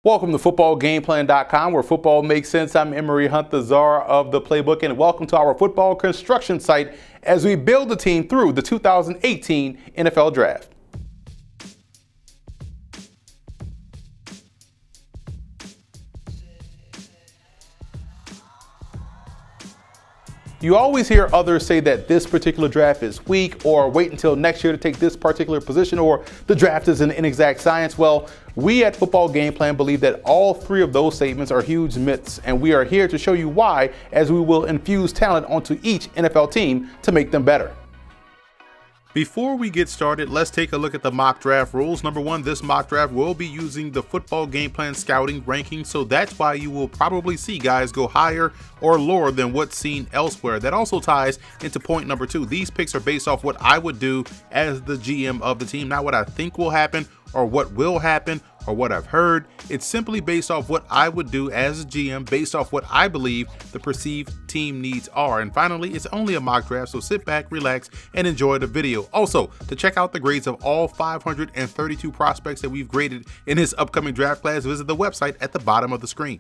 Welcome to footballgameplan.com, where football makes sense. I'm Emery Hunt, the czar of the playbook, and welcome to our football construction site as we build the team through the 2018 NFL Draft. You always hear others say that this particular draft is weak, or wait until next year to take this particular position, or the draft is an inexact science. Well, we at Football Game Plan believe that all three of those statements are huge myths, and we are here to show you why, as we will infuse talent onto each NFL team to make them better. Before we get started, let's take a look at the mock draft rules. Number one, this mock draft will be using the Football Game Plan scouting ranking, so that's why you will probably see guys go higher or lower than what's seen elsewhere. That also ties into point number two. These picks are based off what I would do as the GM of the team, not what I think will happen or what will happen or what I've heard. It's simply based off what I would do as a GM, based off what I believe the perceived team needs are. And finally, it's only a mock draft, so sit back, relax, and enjoy the video. Also, to check out the grades of all 532 prospects that we've graded in this upcoming draft class, visit the website at the bottom of the screen.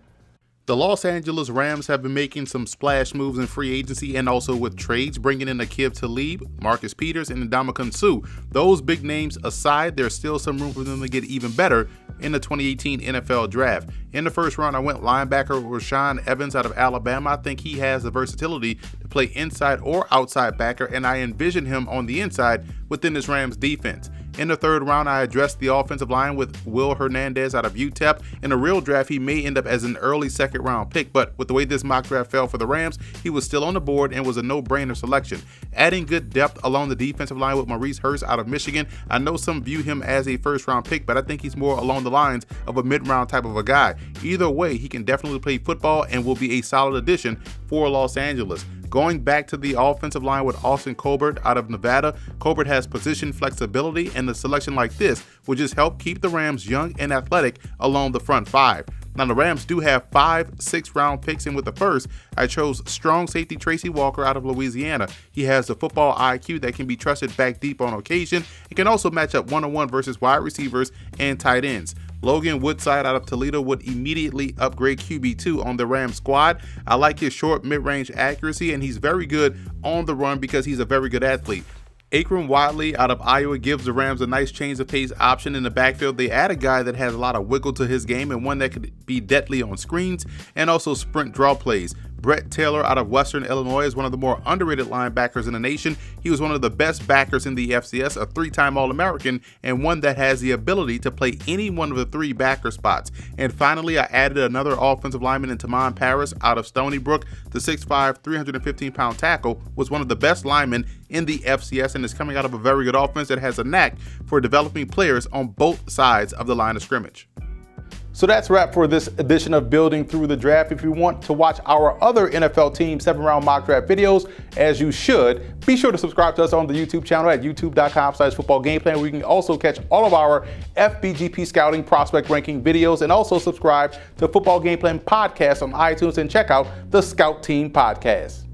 The Los Angeles Rams have been making some splash moves in free agency and also with trades, bringing in Aqib Talib, Marcus Peters, and Ndamukong Suh. Those big names aside, there's still some room for them to get even better in the 2018 NFL Draft. In the first round, I went linebacker Rashaan Evans out of Alabama. I think he has the versatility to play inside or outside backer, and I envision him on the inside within this Rams defense. In the third round, I addressed the offensive line with Will Hernandez out of UTEP. In a real draft, he may end up as an early second round pick, but with the way this mock draft fell for the Rams, he was still on the board and was a no-brainer selection. Adding good depth along the defensive line with Maurice Hurst out of Michigan. I know some view him as a first round pick, but I think he's more along the lines of a mid-round type of a guy. Either way, he can definitely play football and will be a solid addition for Los Angeles. Going back to the offensive line with Austin Colbert out of Nevada, Colbert has position flexibility, and the selection like this will just help keep the Rams young and athletic along the front five. Now, the Rams do have 5 6th-round picks, and with the first, I chose strong safety Tracy Walker out of Louisiana. He has the football IQ that can be trusted back deep on occasion and can also match up one-on-one versus wide receivers and tight ends. Logan Woodside out of Toledo would immediately upgrade QB2 on the Rams squad. I like his short mid-range accuracy, and he's very good on the run because he's a very good athlete. Akrum Wadley out of Iowa gives the Rams a nice change of pace option in the backfield. They add a guy that has a lot of wiggle to his game and one that could be deadly on screens and also sprint draw plays. Brett Taylor out of Western Illinois is one of the more underrated linebackers in the nation. He was one of the best backers in the FCS, a 3-time All-American, and one that has the ability to play any one of the 3 backer spots. And finally, I added another offensive lineman in Tamon Paris out of Stony Brook. The 6'5", 315-pound tackle was one of the best linemen in the FCS and is coming out of a very good offense that has a knack for developing players on both sides of the line of scrimmage. So that's a wrap for this edition of Building Through the Draft. If you want to watch our other NFL team 7-round mock draft videos, as you should, be sure to subscribe to us on the YouTube channel at youtube.com/footballgameplan, where you can also catch all of our FBGP scouting prospect ranking videos, and also subscribe to Football Game Plan podcast on iTunes and check out the Scout Team podcast.